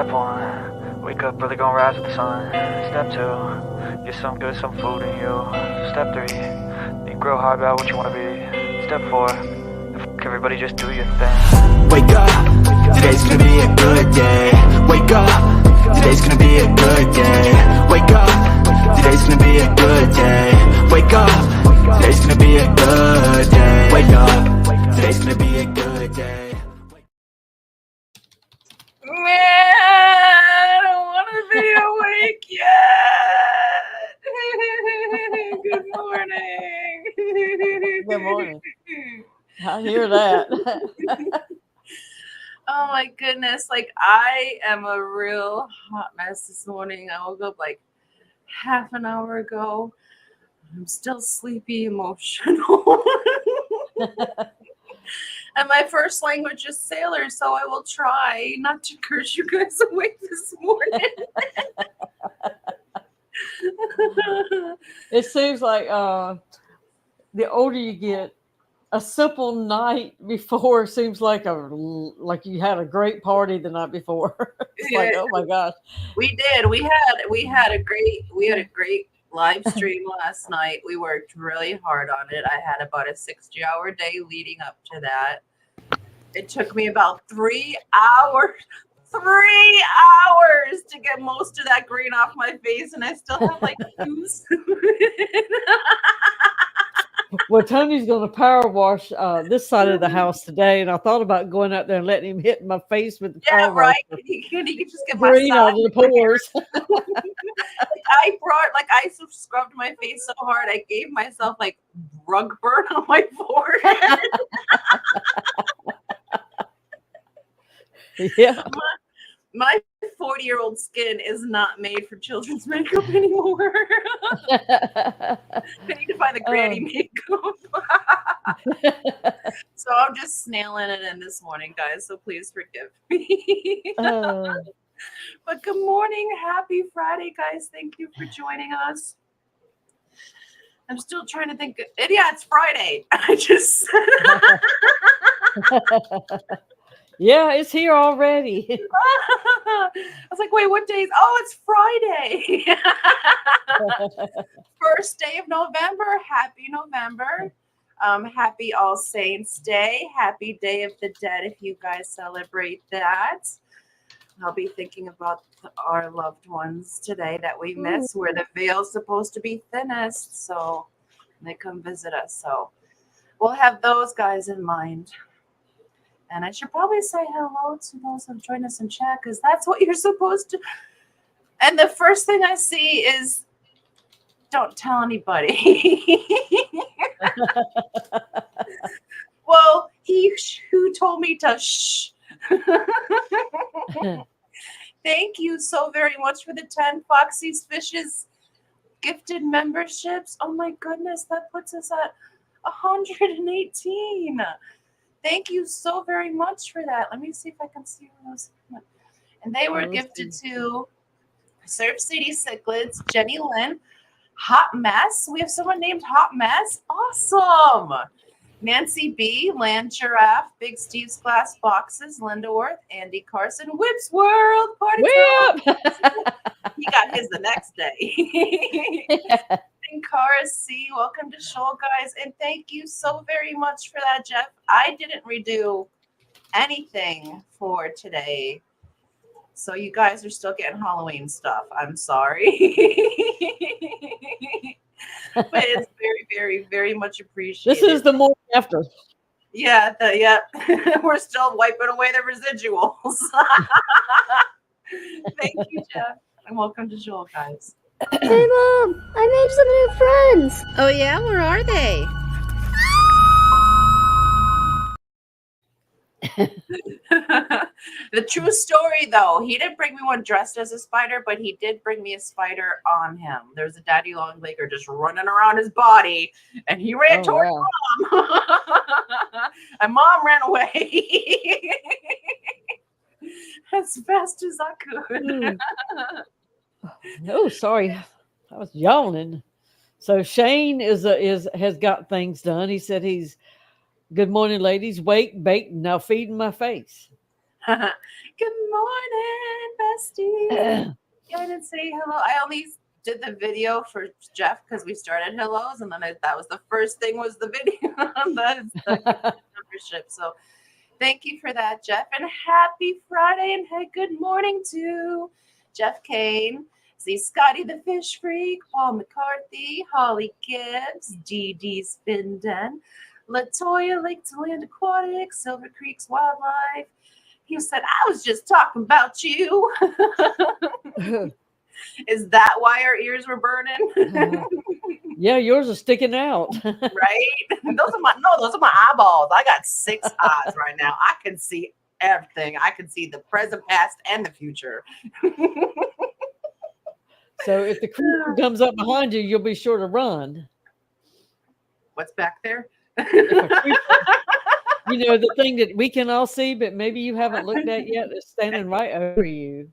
Step 1, wake up early, gonna rise with the sun. Step 2, get some good, some food in you. Step 3, think real hard about what you wanna be. Step 4, everybody just do your thing. Wake up, today's gonna be a good day. Wake up, today's gonna be a good day. Wake up, today's gonna be a good day. Wake up, today's gonna be a good day. Wake up, today's gonna be a good day. Man, I don't want to be awake yet. Good morning. Good morning. I hear that. Oh my goodness. Like, I am a real hot mess this morning. I woke up like half an hour ago. I'm still sleepy, emotional. And my first language is sailor, so I will try not to curse you guys awake this morning. It seems like the older you get, a simple night before seems like you had a great party the night before. It's like, oh my gosh. We did. We had a great live stream last night. We worked really hard on it. I had about a 60-hour day leading up to that. It took me about 3 hours. 3 hours to get most of that green off my face, and I still have like juice. Well, Tony's going to power wash this side of the house today, and I thought about going out there and letting him hit my face with the power right. wash. He can just get green out of the pores. I scrubbed my face so hard I gave myself like rug burn on my forehead. Yeah. My 40-year-old skin is not made for children's makeup anymore. I need to find the granny makeup. So I'm just snailing it in this morning, guys. So please forgive me. But good morning. Happy Friday, guys. Thank you for joining us. I'm still trying to think. Yeah, it's Friday. I just Yeah, it's here already. I was like, wait, what day is? Oh, it's Friday. First day of November. Happy November. Happy All Saints Day. Happy Day of the Dead if you guys celebrate that. I'll be thinking about our loved ones today that we miss, where the veil's supposed to be thinnest. So they come visit us. So we'll have those guys in mind. And I should probably say hello to those who joined us in chat, because that's what you're supposed to. And the first thing I see is, don't tell anybody. Well, he who told me to shh. Thank you so very much for the 10 Foxie's Fishes gifted memberships. Oh my goodness, that puts us at 118. Thank you so very much for that. Let me see if I can see those. And they were gifted to Surf City Cichlids, Jenny Lynn, Hot Mess. We have someone named Hot Mess. Awesome. Nancy B, Land Giraffe, Big Steve's Glass Boxes, Linda Worth, Andy Carson, Whip's World, Party Whip. He got his the next day. And Cara C, welcome to Shoal, guys. And thank you so very much for that, Jeff. I didn't redo anything for today. So you guys are still getting Halloween stuff. I'm sorry. But it's very, very, very much appreciated. This is the morning after. Yeah, we're still wiping away the residuals. Thank you, Jeff. And welcome to Joel, guys. Hey, Mom, I made some new friends. Oh, yeah? Where are they? The true story, though, he didn't bring me one dressed as a spider, but he did bring me a spider on him. There's a daddy long-legger just running around his body, and he ran towards Mom. And Mom ran away as fast as I could. No, sorry, I was yawning. So Shane has got things done. He said he's good morning, ladies. Wake, bake, now feeding my face. Good morning, Yeah, I didn't say hello. I only did the video for Jeff because we started hellos, and then that was the first thing was the video on the membership. So thank you for that, Jeff, and happy Friday, and hey, good morning to Jeff Kane. See Scotty the Fish Freak, Paul McCarthy, Holly Gibbs, Dee Dee Spinden, Latoya Lake to Land Aquatics, Silver Creek's Wildlife. He said, I was just talking about you. Is that why our ears were burning? Yeah, yours are sticking out. Right? Those are my eyeballs. I got 6 eyes right now. I can see everything. I can see the present, past, and the future. So if the creature comes up behind you, you'll be sure to run. What's back there? You know, the thing that we can all see, but maybe you haven't looked at yet, is standing right over you.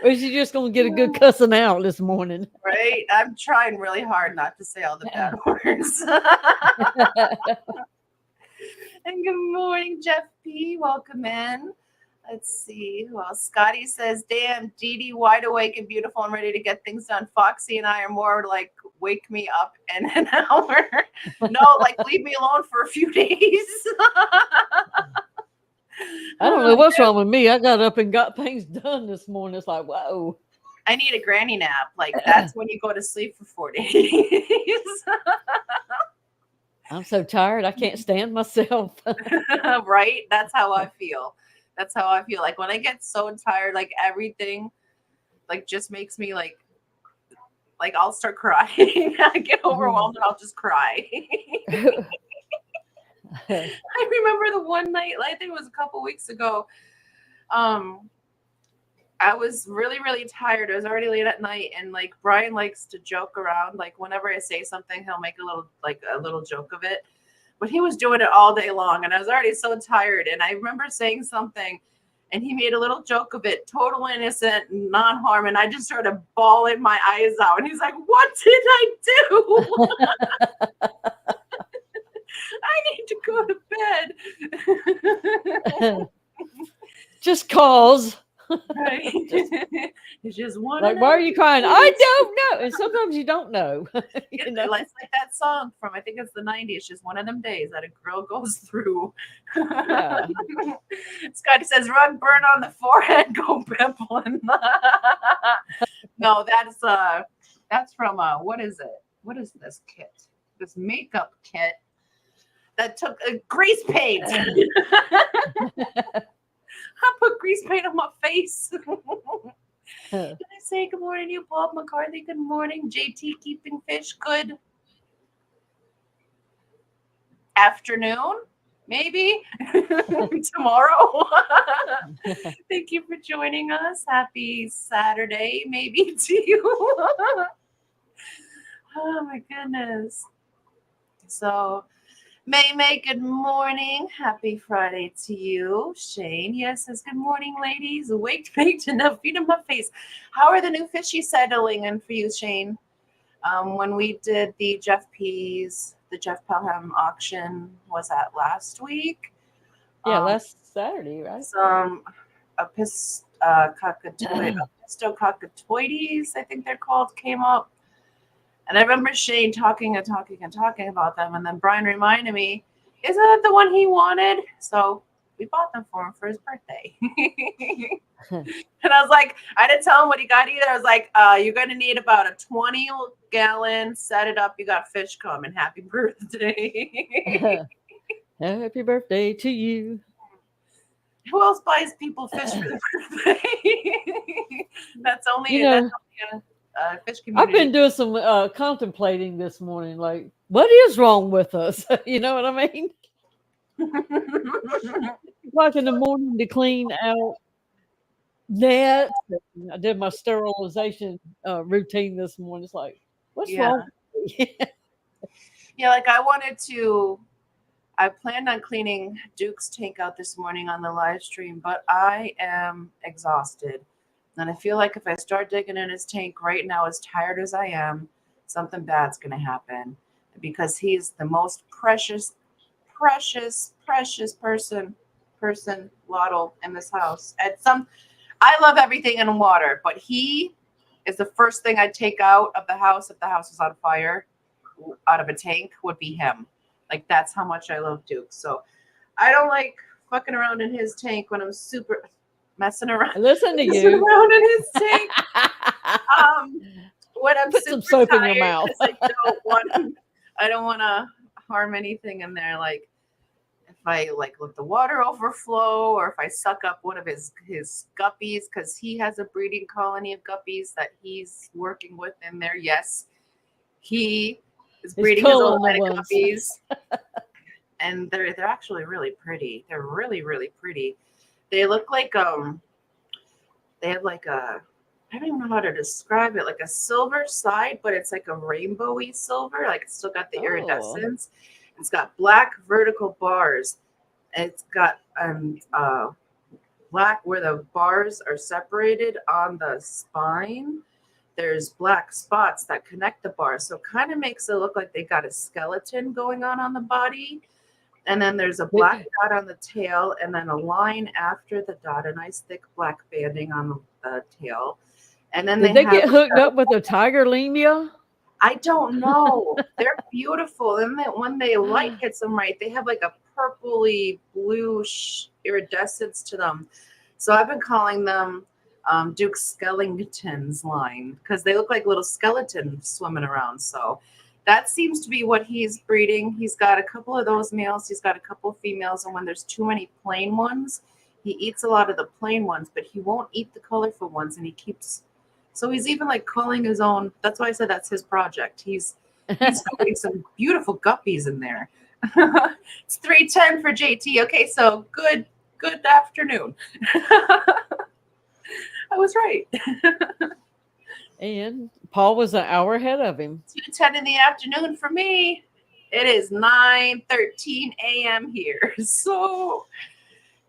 Or is you just going to get a good cussing out this morning? Right? I'm trying really hard not to say all the bad words. And good morning, Jeff P. Welcome in. Let's see who else. Scotty says, damn, Dee Dee wide awake and beautiful and ready to get things done. Foxy and I are more like, wake me up in an hour. No, like, leave me alone for a few days. I don't know what's wrong with me. I got up and got things done this morning. It's like, whoa. I need a granny nap. Like, that's when you go to sleep for 4 days. I'm so tired. I can't stand myself. Right? That's how I feel. That's how I feel. Like when I get so tired, like everything like just makes me like I'll start crying. I get overwhelmed and I'll just cry. I remember the one night, I think it was a couple weeks ago. I was really, really tired. It was already late at night, and like Brian likes to joke around. Like whenever I say something, he'll make a little joke of it. But he was doing it all day long, and I was already so tired. And I remember saying something, and he made a little joke of it, total innocent, non-harm, and I just started bawling my eyes out. And he's like, "What did I do? I need to go to bed." Just cause. Right? It's just one. Like, why are you crying? I don't know. And sometimes you don't know. You know? It's like that song from, I think it's the 90s, just one of them days that a girl goes through. Yeah. Scotty says, rug burn on the forehead, go pimpling. No, that's from, what is it? What is this kit? This makeup kit that took a grease paint. I put grease paint on my face. Can I say good morning to you, Bob McCarthy? Good morning. JT keeping fish good. Afternoon, maybe. Tomorrow. Thank you for joining us. Happy Saturday, maybe, to you. Oh, my goodness. So, May, good morning. Happy Friday to you. Shane, yes, says good morning, ladies. Awake, baked, enough feet in my face. How are the new fishy settling in for you, Shane? When we did the Jeff Pelham auction, was that last week? Yeah, last Saturday, right? Some Pistocockatoides, I think they're called, came up. And I remember Shane talking about them. And then Brian reminded me, isn't that the one he wanted? So we bought them for him for his birthday. And I was like, I didn't tell him what he got either. I was like, you're going to need about a 20-gallon, set it up. You got fish coming. Happy birthday. Happy birthday to you. Who else buys people fish for their birthday? That's only fish community. I've been doing some contemplating this morning, like, what is wrong with us? You know what I mean? Like in the morning to clean out nets. I did my sterilization routine this morning. It's like, what's wrong with me? Yeah, like I planned on cleaning Duke's tank out this morning on the live stream, but I am exhausted. And I feel like if I start digging in his tank right now, as tired as I am, something bad's going to happen. Because he's the most precious person person Waddle in this house. I love everything in water, but he is the first thing I'd take out of the house if the house was on fire, out of a tank, would be him. Like, that's how much I love Duke. So I don't like fucking around in his tank when I'm super messing around. Listen to messing you. around in his tank. When I'm Put super some soap tired, in your mouth. I don't want to harm anything in there. Like, if I like let the water overflow, or if I suck up one of his guppies, because he has a breeding colony of guppies that he's working with in there. Yes, he is breeding his own line of guppies, and they're actually really pretty. They're really, really pretty. They look like they have like a, I don't even know how to describe it, like a silver side, but it's like a rainbowy silver. Like, it's still got the iridescence. It's got black vertical bars. It's got black where the bars are separated on the spine. There's black spots that connect the bars, so it kind of makes it look like they got a skeleton going on the body. And then there's a black dot on the tail, and then a line after the dot, a nice thick black banding on the tail. And then Did they get hooked up with a tigerlemia? I don't know. They're beautiful. And then when the light hits them right, they have like a purpley blue iridescence to them. So I've been calling them Duke Skellington's line, because they look like little skeletons swimming around. So that seems to be what he's breeding. He's got a couple of those males. He's got a couple of females. And when there's too many plain ones, he eats a lot of the plain ones, but he won't eat the colorful ones. And he keeps... So he's even like culling his own. That's why I said that's his project. He's putting some beautiful guppies in there. It's 3:10 for JT. Okay, so good afternoon. I was right. And Paul was an hour ahead of him. 2:10 in the afternoon for me. It is 9:13 a.m. here. So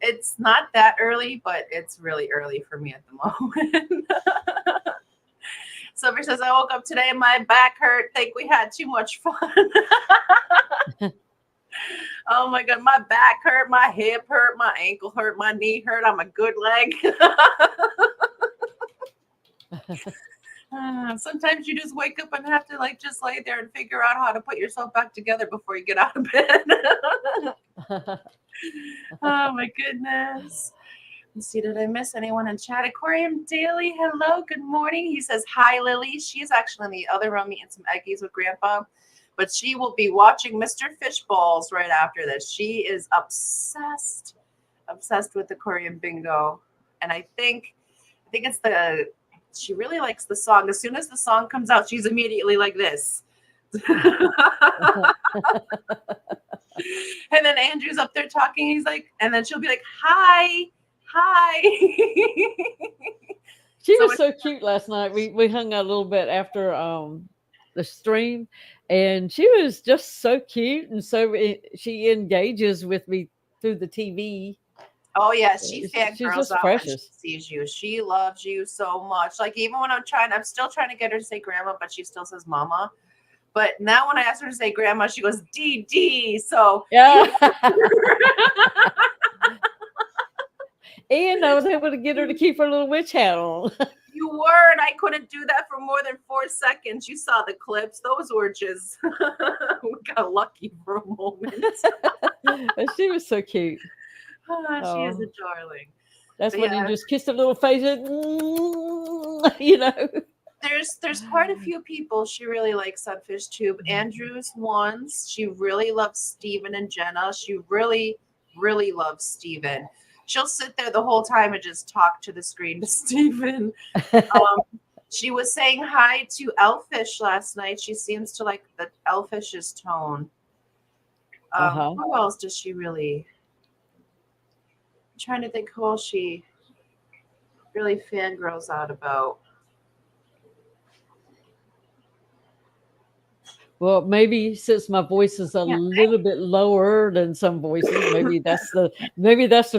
it's not that early, but it's really early for me at the moment. Silver says, I woke up today and my back hurt. Think we had too much fun. Oh my God, my back hurt, my hip hurt, my ankle hurt, my knee hurt. I'm a good leg. Sometimes you just wake up and have to like just lay there and figure out how to put yourself back together before you get out of bed. Oh my goodness. Let's see, did I miss anyone in chat? Aquarium Daily, hello, good morning. He says, hi, Lily. She's actually in the other room eating some eggies with Grandpa, but she will be watching Mr. Fishballs right after this. She is obsessed with Aquarium Bingo. And I think it's she really likes the song. As soon as the song comes out, she's immediately like this. And then Andrew's up there talking. He's like, and then she'll be like, hi. She was so cute last night. We hung out a little bit after the stream, and she was just so cute, and so she engages with me through the TV. Oh yeah, she's just out precious. When she sees you. She loves you so much. Like, even when I'm still trying to get her to say grandma, but she still says mama. But now when I ask her to say grandma, she goes DD. So yeah. And I was able to get her to keep her little witch hat on. You were, and I couldn't do that for more than 4 seconds. You saw the clips. Those were just, we got lucky for a moment. She was so cute. She is a darling. That's when you just kiss her little face, you know. There's quite a few people she really likes on FishTube. Andrew's ones. She really loves Steven and Jenna. She really, really loves Steven. She'll sit there the whole time and just talk to the screen to Steven. She was saying hi to Elfish last night. She seems to like the Elfish's tone. Who else does she really... I'm trying to think who else she really fangirls out about. Well, maybe since my voice is a little bit lower than some voices, maybe that's the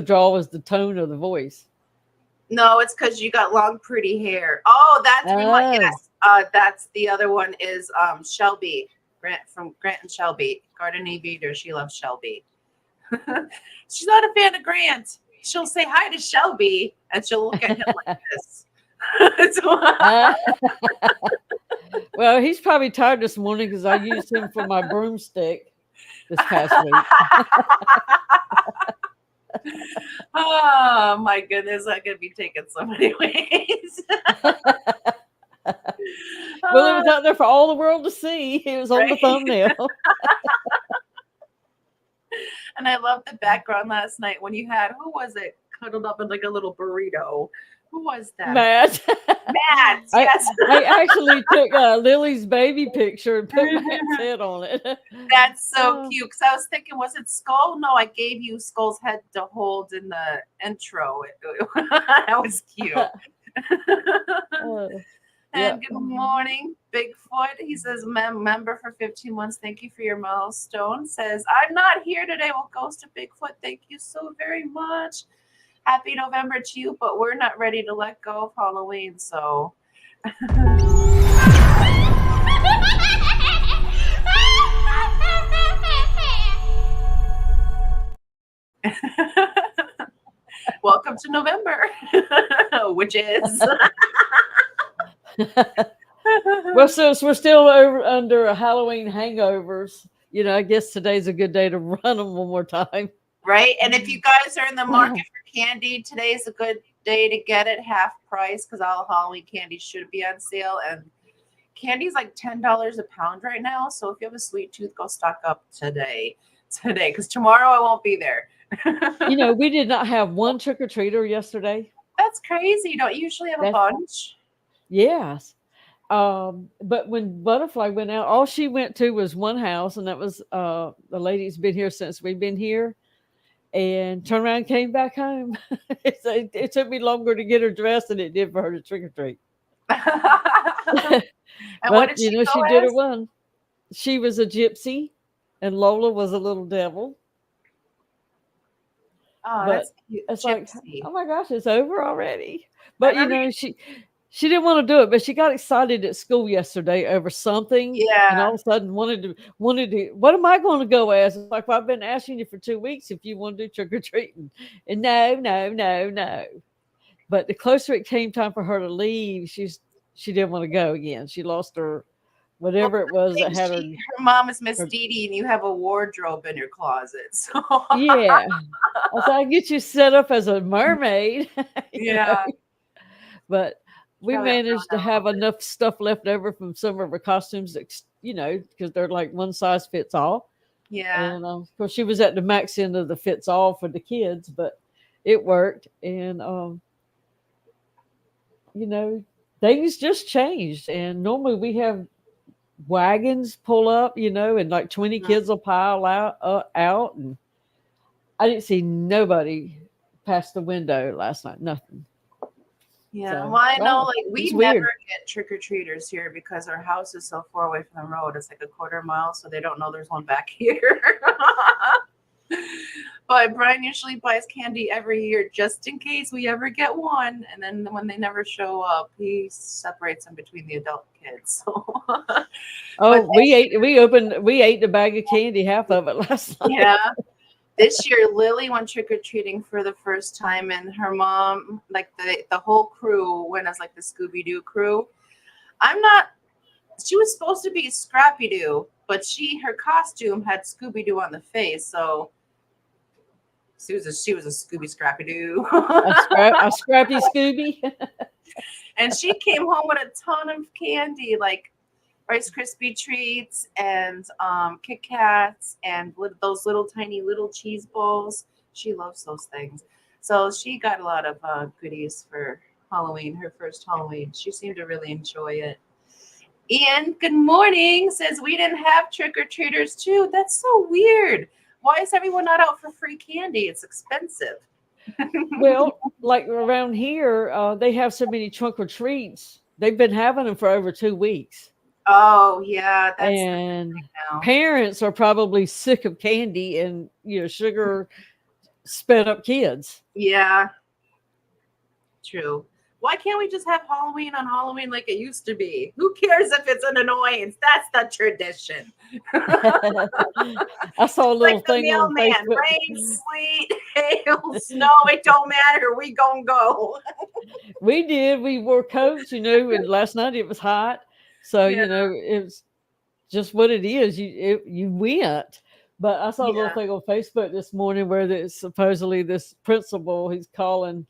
draw, is the tone of the voice. No, it's because you got long, pretty hair. Oh, that's yes. That's the other one is Shelby Grant from Grant and Shelby. Garden Eater. She loves Shelby. She's not a fan of Grant. She'll say hi to Shelby, and she'll look at him like this. Well, he's probably tired this morning because I used him for my broomstick this past week. Oh my goodness, I could be taken so many ways. Well, it was out there for all the world to see. It was on the thumbnail. And I love the background last night when you had, who was it, cuddled up in like a little burrito? Who was that? Matt. Matt, yes. I actually took Lily's baby picture and put Matt's head on it. That's so cute. Because I was thinking, was it Skull? No, I gave you Skull's head to hold in the intro. That was cute. And good morning, Bigfoot. He says, member for 15 months. Thank you for your milestone. Says, I'm not here today. Well, goes to Bigfoot. Thank you so very much. Happy November to you, but we're not ready to let go of Halloween, so. Welcome to November, which is. Well, since we're still under Halloween hangovers, I guess today's a good day to run them one more time. Right. And if you guys are in the market for candy, today is a good day to get it half price because all Halloween candy should be on sale. And candy's like $10 a pound right now. So if you have a sweet tooth, go stock up today, because tomorrow I won't be there. We did not have one trick-or-treater yesterday. That's crazy. Don't you usually have a bunch? Yes. But when Butterfly went out, all she went to was one house, and that was the lady's been here since we've been here. And turned around and came back home. It took me longer to get her dressed than it did for her to trick or treat. And what did she go she as? did her one. She was a gypsy, and Lola was a little devil. Oh, that's cute. It's like, oh my gosh, it's over already. But she didn't want to do it, but she got excited at school yesterday over something. Yeah. And all of a sudden wanted to, what am I going to go as? It's like, well, I've been asking you for 2 weeks if you want to do trick-or-treating. And no. But the closer it came time for her to leave, she didn't want to go again. She lost her, whatever it was that had her. Her mom is Miss Dee Dee, and you have a wardrobe in your closet. So. Yeah. I thought I'd get you set up as a mermaid. Yeah. But we managed to have enough stuff left over from some of her costumes, because they're like one size fits all. Yeah. And of course, she was at the max end of the fits all for the kids, but it worked. And, things just changed. And normally we have wagons pull up, and like 20 kids will pile out. And I didn't see nobody past the window last night. Nothing. Yeah, so, well, I know, like, we never get trick-or-treaters here because our house is so far away from the road. It's like a quarter mile, so they don't know there's one back here. But Brian usually buys candy every year just in case we ever get one. And then when they never show up, he separates them between the adult kids. So. We ate the bag of candy, half of it last night. Yeah. This year, Lily went trick-or-treating for the first time, and her mom, like the whole crew went as like the Scooby-Doo crew. She was supposed to be Scrappy-Doo, but her costume had Scooby-Doo on the face, so she was a Scooby Scrappy-Doo. a Scrappy Scooby. And she came home with a ton of candy, like Rice Krispie treats and Kit Kats and those little tiny little cheese balls. She loves those things. So she got a lot of goodies for Halloween, her first Halloween. She seemed to really enjoy it. Ian, good morning, says we didn't have trick-or-treaters too. That's so weird. Why is everyone not out for free candy? It's expensive. Well, like around here, they have so many trunk-or-treats. They've been having them for over 2 weeks. Oh, yeah. And parents are probably sick of candy and, sugar sped up kids. Yeah. True. Why can't we just have Halloween on Halloween like it used to be? Who cares if it's an annoyance? That's the tradition. I saw a little Like the thing on mailman, Facebook. rain, sleet, hail, snow, it don't matter. We gonna go. We did. We wore coats, and last night it was hot. So, Yeah. it's just what it is. You went. But I saw a little Yeah. thing on Facebook this morning where supposedly this principal, he's calling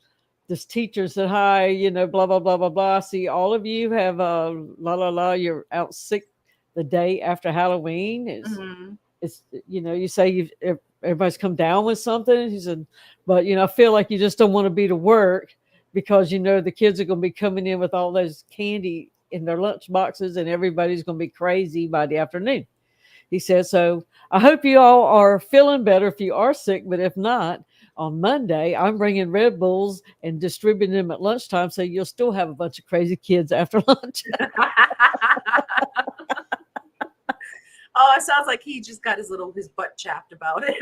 this teacher, said, hi, blah, blah, blah, blah, blah. See, all of you have la, la, la, you're out sick the day after Halloween. Mhm. It's you say everybody's come down with something. He said, but I feel like you just don't want to be to work because the kids are going to be coming in with all those candy in their lunch boxes and everybody's going to be crazy by the afternoon. He said, so I hope you all are feeling better if you are sick, but if not, on Monday I'm bringing Red Bulls and distributing them at lunchtime, so you'll still have a bunch of crazy kids after lunch. Oh, it sounds like he just got his butt chapped about it.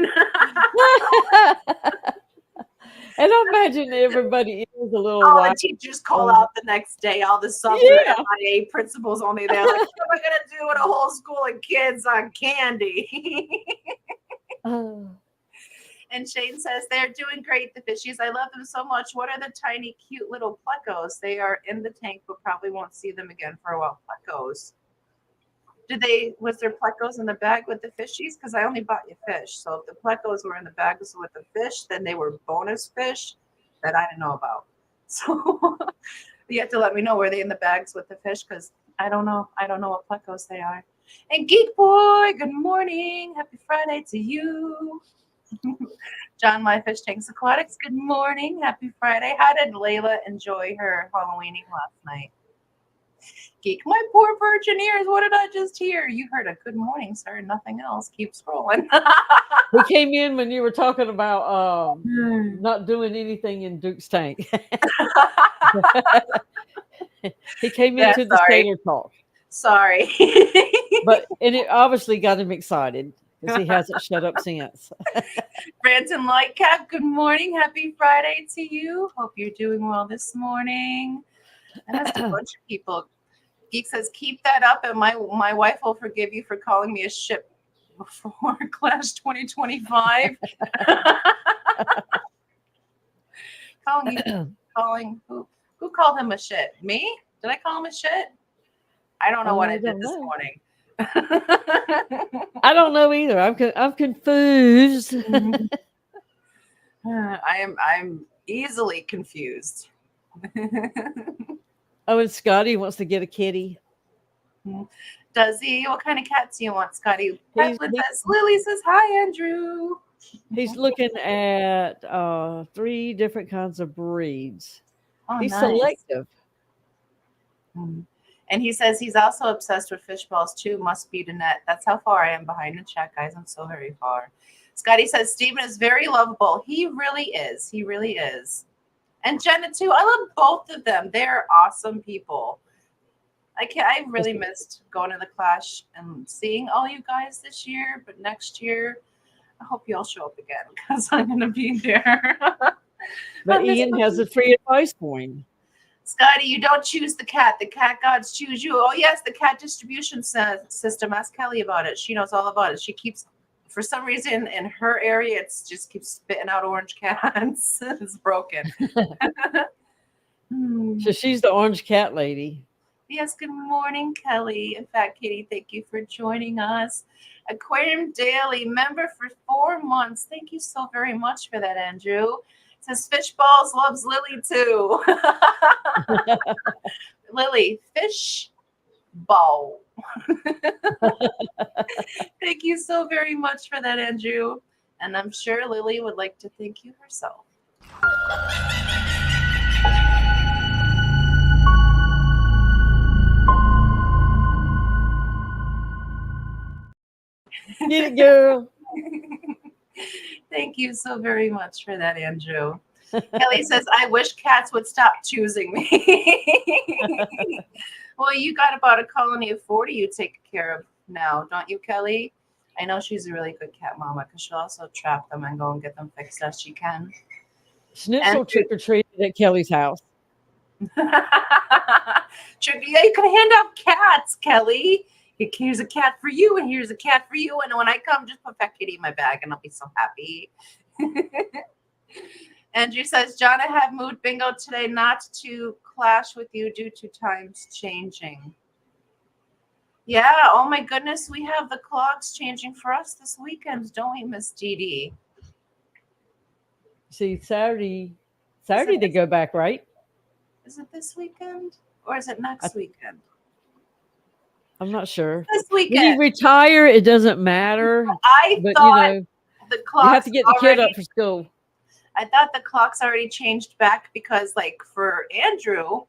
And I imagine everybody is a little All wild. the teachers call out the next day. All the subs Yeah. are MIA, principals only there. Like, what am I gonna do with a whole school of kids on candy? And Shane says they're doing great, the fishies. I love them so much. What are the tiny, cute little plecos? They are in the tank, but probably won't see them again for a while. Plecos. Was there plecos in the bag with the fishies? Because I only bought you fish. So if the plecos were in the bags with the fish, then they were bonus fish that I didn't know about. So you have to let me know, were they in the bags with the fish? Because I don't know. I don't know what plecos they are. And Geek Boy, good morning. Happy Friday to you. John, my fish tanks aquatics. Good morning. Happy Friday. How did Layla enjoy her Halloweening last night? Geek, my poor virgin ears. What did I just hear? You heard a good morning, sir. Nothing else. Keep scrolling. We came in when you were talking about not doing anything in Duke's tank. He came into the sailor talk. Sorry. And it obviously got him excited because he hasn't shut up since. Branton Lightcap, good morning. Happy Friday to you. Hope you're doing well this morning. And that's a bunch of people. Geek says, keep that up and my wife will forgive you for calling me a ship before Clash 2025. Who called him a shit? Me? Did I call him a shit? I don't know what I did this morning. I don't know either. I'm confused. I'm easily confused. Oh, and Scotty wants to get a kitty. Does he? What kind of cats do you want, Scotty? Lily says, hi, Andrew. He's looking at 3 different kinds of breeds. Oh, he's nice. Selective. And he says he's also obsessed with fish balls too. Must be the net. That's how far I am behind the chat, guys. I'm so very far. Scotty says Steven is very lovable. He really is. He really is. And Jenna too. I love both of them. They're awesome people. I really missed going to the Clash and seeing all you guys this year. But next year, I hope you all show up again because I'm going to be there. But Ian has a free advice for him. Scotty, you don't choose the cat. The cat gods choose you. Oh, yes, the cat distribution system. Ask Kelly about it. She knows all about it. She keeps, for some reason, in her area, it just keeps spitting out orange cats. It's broken. So she's the orange cat lady. Yes, good morning, Kelly. In fact, Katie, thank you for joining us. Aquarium Daily member for 4 months. Thank you so very much for that, Andrew. It says Fishballs loves Lily too. Lily, fish ball. Thank you so very much for that, Andrew. And I'm sure Lily would like to thank you herself. Get it, girl. Thank you so very much for that, Andrew. Kelly says, I wish cats would stop choosing me. Well, you got about a colony of 40 you take care of now, don't you, Kelly? I know she's a really good cat mama because she'll also trap them and go and get them fixed as she can. Schnitzel trick-or-treated at Kelly's house. Yeah, you can hand out cats, Kelly. Here's a cat for you, and here's a cat for you. And when I come, just put Fat Kitty in my bag, and I'll be so happy. Andrew says, John, I have moved bingo today not to clash with you due to times changing. Yeah, oh my goodness, we have the clocks changing for us this weekend, don't we, Miss Dee Dee? See, Saturday they go back, right? Is it this weekend or is it next weekend? I'm not sure. This weekend. When you retire, it doesn't matter. I thought the clocks you have to get the kid up for school. I thought the clocks already changed back because, like, for Andrew,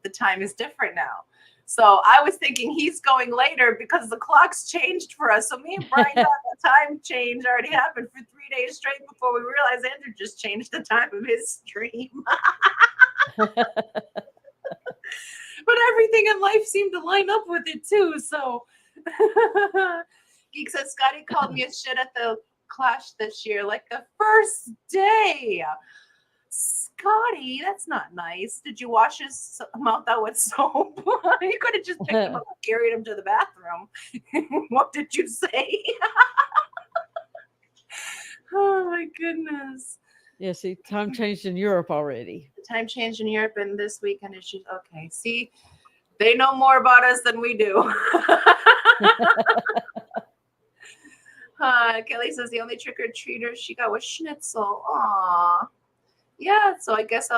the time is different now. So I was thinking he's going later because the clocks changed for us. So me and Brian thought the time change already happened for 3 days straight before we realized Andrew just changed the time of his stream. But everything in life seemed to line up with it too. So Geek says Scotty called me a shit at the clash this year, like the first day. Scotty, that's not nice. Did you wash his mouth out with soap? You could have just picked him up and carried him to the bathroom. What did you say? Oh my goodness. Yeah, see, time changed in Europe already. The time changed in Europe, and this weekend is just okay. See, they know more about us than we do. Kelly says the only trick or treater she got was schnitzel. Aw. Yeah, so I guess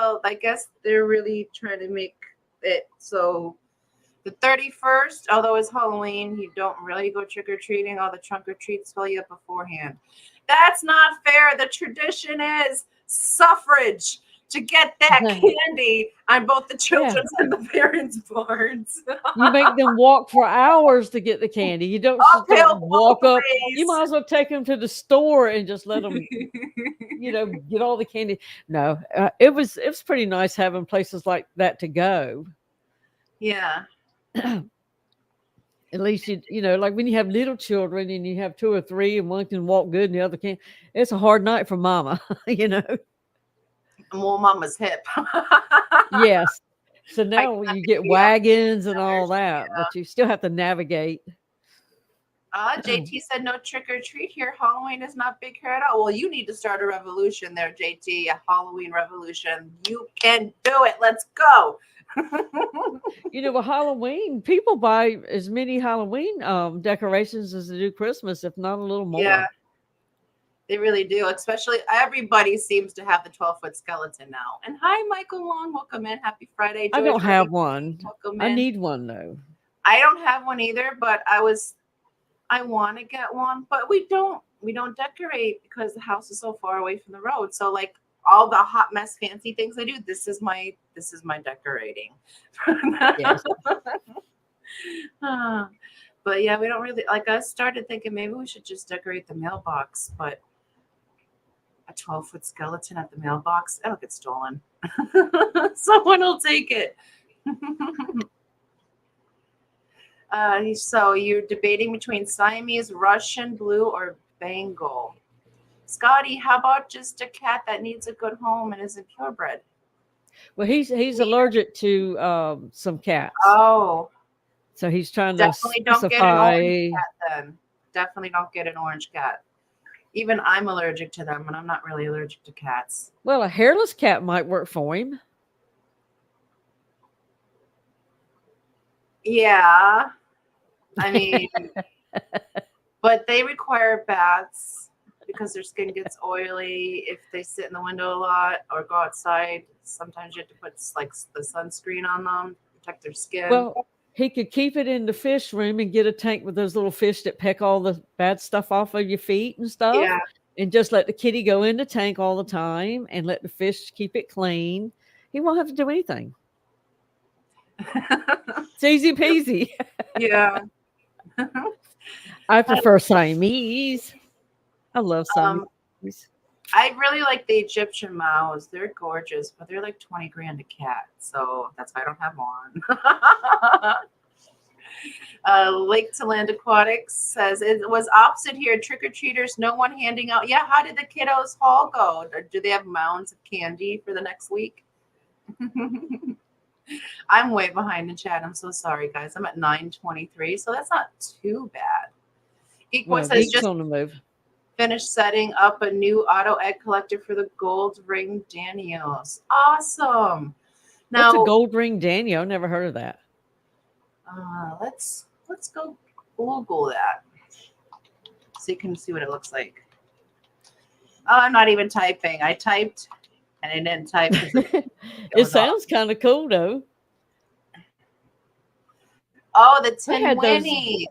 they're really trying to make it so the 31st, although it's Halloween, you don't really go trick-or-treating. All the trunk or treats fill you up beforehand. That's not fair. The tradition is suffrage to get that candy on both the children's and the parents' boards. You make them walk for hours to get the candy. You don't just walk up. You might as well take them to the store and just let them, get all the candy. No, it was pretty nice having places like that to go. Yeah. At least like when you have little children and you have 2 or 3 and one can walk good and the other can't. It's a hard night for mama, Well, mama's hip. Yes. So now you get wagons and all that, but you still have to navigate. JT said no trick or treat here. Halloween is not big here at all. Well, you need to start a revolution there, JT. A Halloween revolution. You can do it. Let's go. With Halloween, people buy as many Halloween decorations as they do Christmas, if not a little more. Yeah. They really do, especially everybody seems to have the 12-foot skeleton now. And hi, Michael Long. Welcome in. Happy Friday. I don't have one. Welcome I in. need one, though. I don't have one either, but I want to get one. But we don't decorate because the house is so far away from the road. So, like, all the hot mess fancy things I do, this is my decorating. Yes. But yeah, we don't really, like, I started thinking maybe we should just decorate the mailbox, but a 12-foot skeleton at the mailbox, that'll get stolen. Someone will take it. So you're debating between Siamese, Russian blue, or Bengal. Scotty, how about just a cat that needs a good home and isn't purebred? Well, he's allergic to some cats. Oh. So he's trying Definitely to don't get an orange cat then. Definitely don't get an orange cat. Even I'm allergic to them, and I'm not really allergic to cats. Well, a hairless cat might work for him. Yeah. I mean, but they require baths because their skin gets oily if they sit in the window a lot or go outside. Sometimes you have to put, like, the sunscreen on them to protect their skin. Well, he could keep it in the fish room and get a tank with those little fish that peck all the bad stuff off of your feet and stuff. Yeah. And just let the kitty go in the tank all the time and let the fish keep it clean. He won't have to do anything. It's easy peasy. Yeah. I prefer Siamese. I love Siamese. I really like the Egyptian mouse. They're gorgeous, but they're like 20 grand a cat. So that's why I don't have one. Lake to Land Aquatics says it was opposite here. Trick-or-treaters, no one handing out. Yeah, how did the kiddos haul go? Or do they have mounds of candy for the next week? I'm way behind in chat. I'm so sorry, guys. I'm at 9:23, so that's not too bad. Geek Boy Well, says Geek's just on the move. finished setting up a new auto egg collector for the gold ring Daniels. Awesome. What's a Now gold ring Daniel? Never heard of that. let's go Google that so you can see what it looks like. Oh, I'm not even typing. I typed and I didn't type. It Goes off. sounds kind of cool though. Oh, the I had those. Tinwinnies.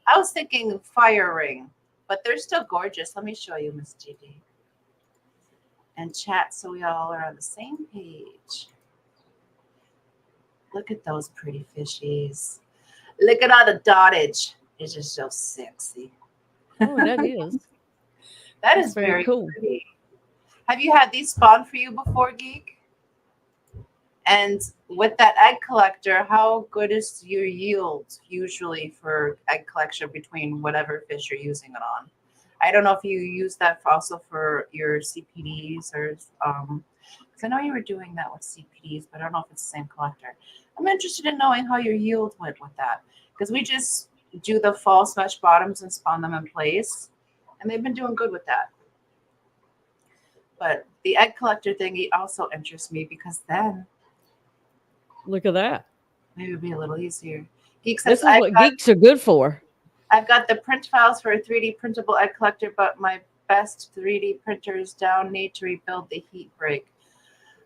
I was thinking fire ring, but they're still gorgeous. Let me show you, Miss GD. And chat so we all are on the same page. Look at those pretty fishies. Look at all the dottage. It's just so sexy. Oh, that is. That That's is very very cool. pretty. Have you had these spawn for you before, Geek? And with that egg collector, how good is your yield usually for egg collection between whatever fish you're using it on? I don't know if you use that also for your CPDs or because I know you were doing that with CPDs, but I don't know if it's the same collector. I'm interested in knowing how your yield went with that because we just do the false mesh bottoms and spawn them in place, and they've been doing good with that. But the egg collector thingy also interests me because then Look at that. maybe it'll be a little easier. Geek says, This is what geeks are good for. I've got the print files for a 3D printable egg collector, but my best 3D printers down. Need to rebuild the heat break.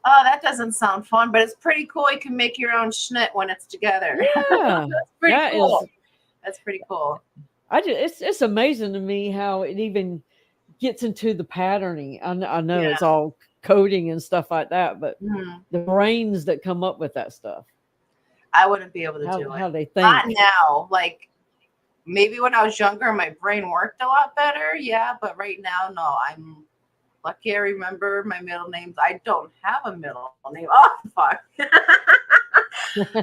Oh, that doesn't sound fun, but it's pretty cool. You can make your own schnitt when it's together. Yeah, That's pretty that cool. is- That's pretty cool. it's amazing to me how it even gets into the patterning. I know Yeah. it's all coding and stuff like that, but Mhm. the brains that come up with that stuff, I wouldn't be able to do how it. they Not think. now. Like maybe when I was younger, my brain worked a lot better. Yeah, but right now, no. I'm lucky I remember my middle names. I don't have a middle name. Oh, fuck.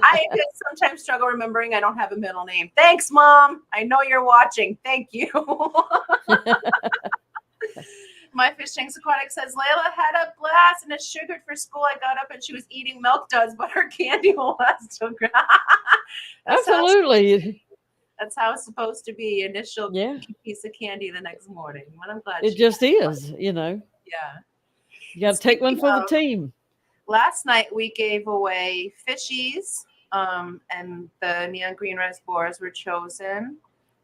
I could sometimes struggle remembering I don't have a middle name. Thanks, Mom. I know you're watching. Thank you. My Fish Tanks Aquatic says, Layla had a blast and is sugared for school. I got up and she was eating milk duds, but her candy will last till Absolutely. That's how it's supposed to be. Initial Yeah. piece of candy the next morning. But I'm glad It she just had fun. is, you know. Yeah. You got to take one Speaking for the of- team. Last night we gave away fishies, and the neon green reservoirs were chosen.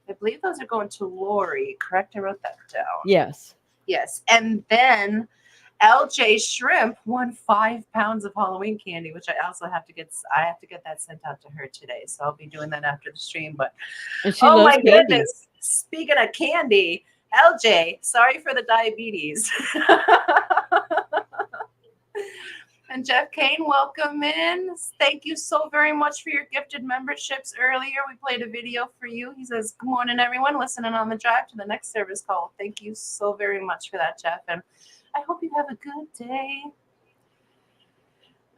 I believe those are going to Lori, correct? I wrote that down. Yes. Yes. And then LJ Shrimp won 5 pounds of Halloween candy, which I also have to get. I have to get that sent out to her today. So I'll be doing that after the stream. But And she oh loves my candy. goodness. Speaking of candy, LJ, sorry for the diabetes. And Jeff Kane, welcome in. Thank you so very much for your gifted memberships earlier. We played a video for you. He says, good morning, everyone, listening on the drive to the next service call. Thank you so very much for that, Jeff. And I hope you have a good day.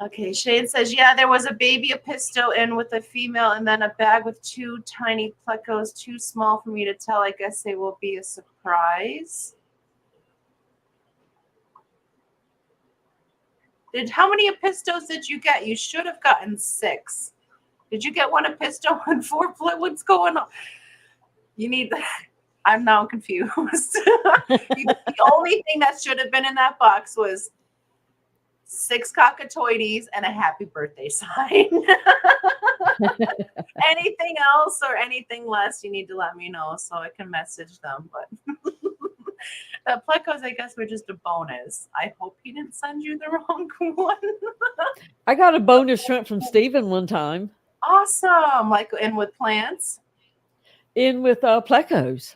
Okay, Shane says, yeah, there was a baby Episto in with a female and then a bag with 2 tiny plecos, too small for me to tell. I guess they will be a surprise. How many Epistos did you get? You should have gotten 6. Did you get 1 Episto and 4 What's going on? You need that. I'm now confused. The only thing that should have been in that box was 6 cockatoides and a happy birthday sign. Anything else or anything less, you need to let me know so I can message them. But the plecos, I guess, were just a bonus. I hope he didn't send you the wrong one. I got a bonus shrimp from Steven one time. Awesome. Like in with plants? In with plecos.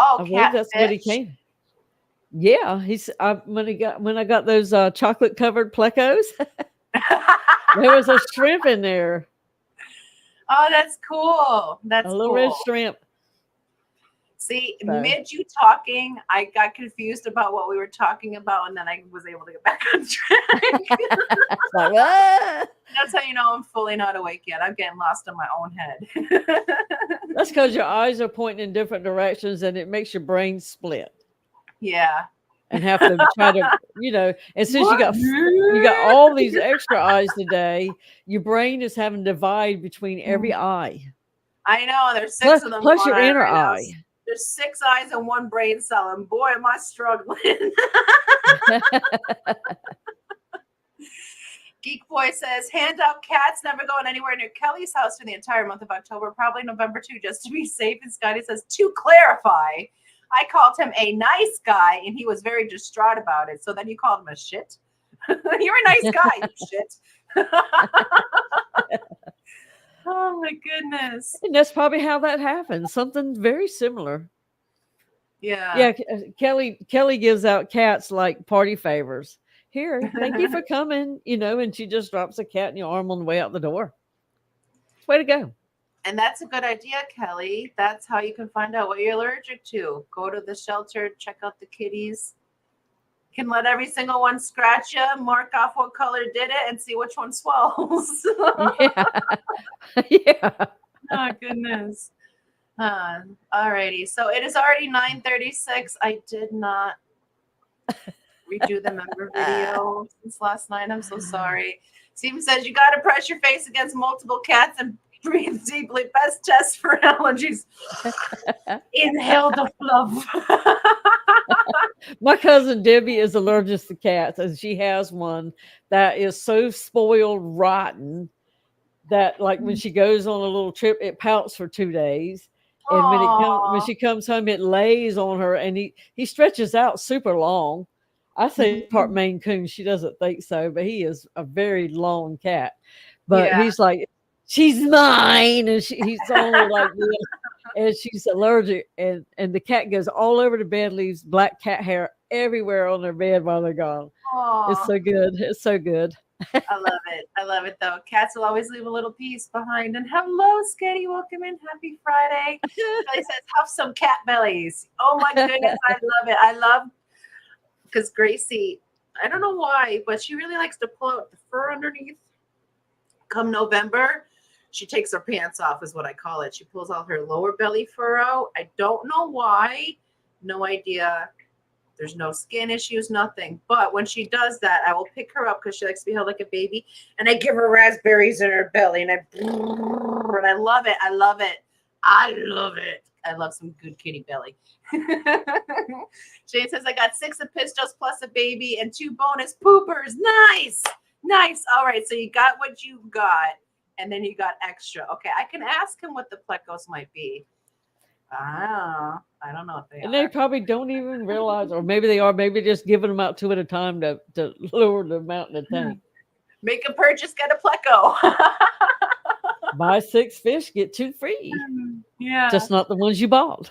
Oh, I believe that's what he catfish. came. Yeah, when I got those chocolate covered plecos, there was a shrimp in there. Oh, that's cool. That's A little cool. red shrimp. See, So. mid you talking, I got confused about what we were talking about, and then I was able to get back on track. Like, ah! That's how you know I'm fully not awake yet. I'm getting lost in my own head. That's because your eyes are pointing in different directions and it makes your brain split. Yeah. and have to try to, and since you got all these extra eyes today, your brain is having to divide between every eye. I know. There's 6 of them. Plus your inner eye. There's 6 eyes and 1 brain cell, and boy, am I struggling. Geek Boy says, hand out cats, never going anywhere near Kelly's house for the entire month of October, probably November too, just to be safe. And Scotty says, to clarify, I called him a nice guy, and he was very distraught about it. So then you called him a shit? You're a nice guy, you shit. Oh, my goodness. And that's probably how that happens. Something very similar. Yeah. Yeah, Kelly gives out cats like party favors. Here, thank you for coming, and she just drops a cat in your arm on the way out the door. Way to go. And that's a good idea, Kelly. That's how you can find out what you're allergic to. Go to the shelter, check out the kitties. You can let every single one scratch you, mark off what color did it, and see which one swells. Yeah. Yeah. Oh, goodness. Alrighty. So it is already 9:36. I did not redo the member video since last night. I'm so sorry. Steven says you got to press your face against multiple cats and breathe deeply. Best test for allergies. Inhale the fluff. My cousin Debbie is allergic to cats, and she has one that is so spoiled rotten that, like, when she goes on a little trip, it pouts for 2 days. And when she comes home, it lays on her, and he stretches out super long. I say part Maine Coon. She doesn't think so, but he is a very long cat. But he's like, she's mine, and he's only like this, and she's allergic. And the cat goes all over the bed, leaves black cat hair everywhere on their bed while they're gone. Aww. It's so good. It's so good. I love it. I love it, though. Cats will always leave a little piece behind. And hello, Sketty. Welcome in. Happy Friday. Kelly says, huff some cat bellies. Oh, my goodness. I love it. I love, because Gracie, I don't know why, but she really likes to pull out the fur underneath. Come November, she takes her pants off, is what I call it. She pulls all her lower belly fur out. I don't know why. No idea. There's no skin issues, nothing. But when she does that, I will pick her up because she likes to be held like a baby. And I give her raspberries in her belly. And I love it. I love it. I love it. I love some good kitty belly. Shane says, I got 6 pistos plus a baby and 2 bonus poopers. Nice. Nice. All right. So you got what you got. And then you got extra. Okay. I can ask him what the plecos might be. I don't know if they and are. They probably don't even realize, or maybe they are. Maybe just giving them out 2 at a time to lower the amount in the tank. Make a purchase, get a pleco. Buy 6 fish, get 2 free. Yeah. Just not the ones you bought.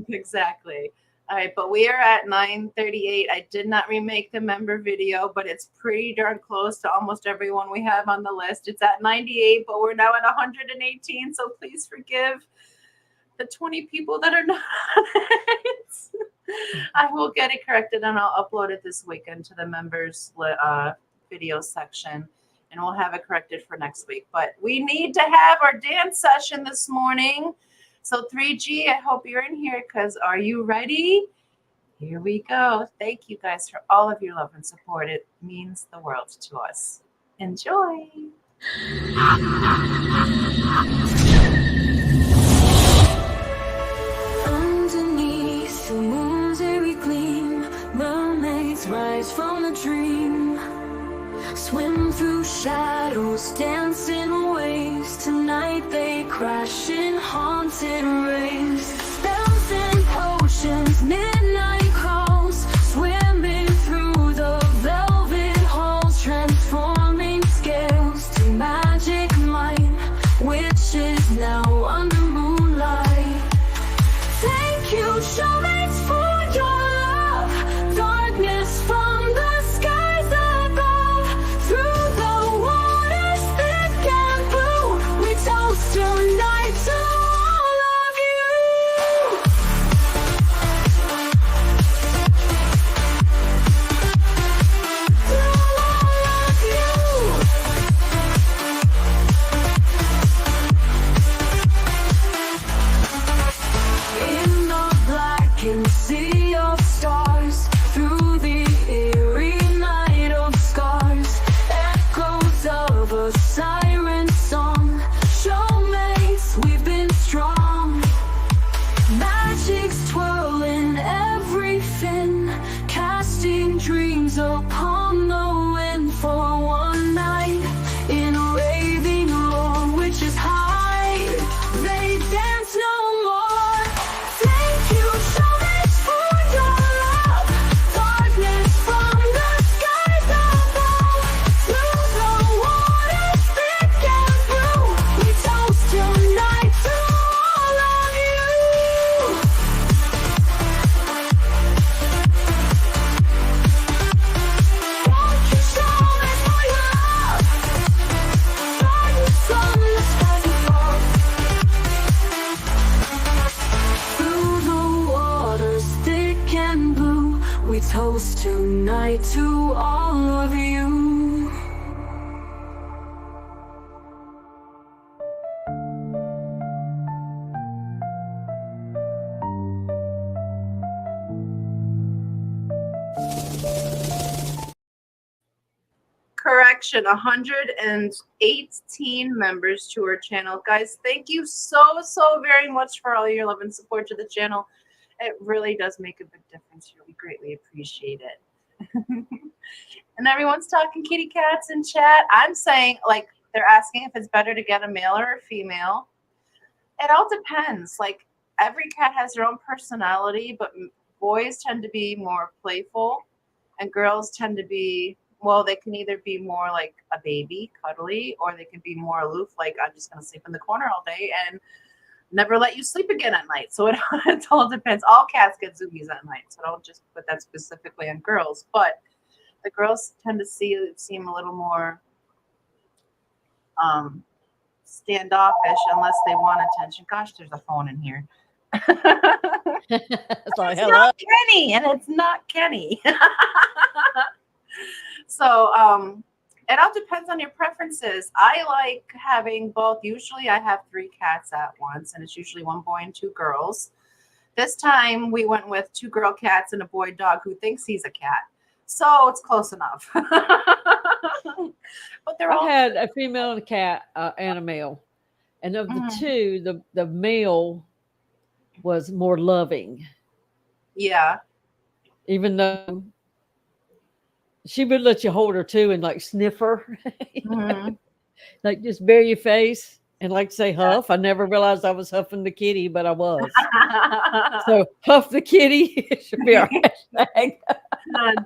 Exactly. All right, but we are at 9:38. I did not remake the member video, but it's pretty darn close to almost everyone we have on the list. It's at 98, but we're now at 118, so please forgive the 20 people that are not on it. I will get it corrected, and I'll upload it this weekend to the members video section, and we'll have it corrected for next week. But we need to have our dance session this morning. So 3G, I hope you're in here, because are you ready? Here we go. Thank you guys for all of your love and support. It means the world to us. Enjoy. Underneath the moon's airy gleam, mermaids rise from the dream. Swim through shadows, dance in waves. Tonight they crash in haunted raves. Spells and potions, midnight calls. Swimming through the velvet halls. Transforming scales to magic light. Witches now under moonlight. Thank you, shoalmates, for your love. Darkness from the skies above. Through the waters thick and blue, we toast tonight to all of you. all of you. Correction, 118 members to our channel. Guys, thank you so very much for all your love and support to the channel. It really does make a big difference here. We greatly appreciate it. And everyone's talking kitty cats in chat. I'm saying, like, they're asking if it's better to get a male or a female. It all depends. Like, every cat has their own personality, but boys tend to be more playful and girls tend to be, well, they can either be more like a baby, cuddly, or they can be more aloof, like I'm just going to sleep in the corner all day and never let you sleep again at night. So it all depends. All cats get zoomies at night, so don't just put that specifically on girls. But the girls tend to seem a little more standoffish unless they want attention. Gosh, there's a phone in here. It's like, It's hello. not Kenny, and it's not Kenny. So it all depends on your preferences. I like having both. Usually I have 3 cats at once, and it's usually 1 boy and 2 girls. This time we went with 2 girl cats and a boy dog who thinks he's a cat. So it's close enough. But they're all I had a female and a cat and a male. And of the 2, the male was more loving. Yeah. Even though she would let you hold her too and like sniff her. Like just bare your face and like say huff. I never realized I was huffing the kitty, but I was. So huff the kitty should be our hashtag.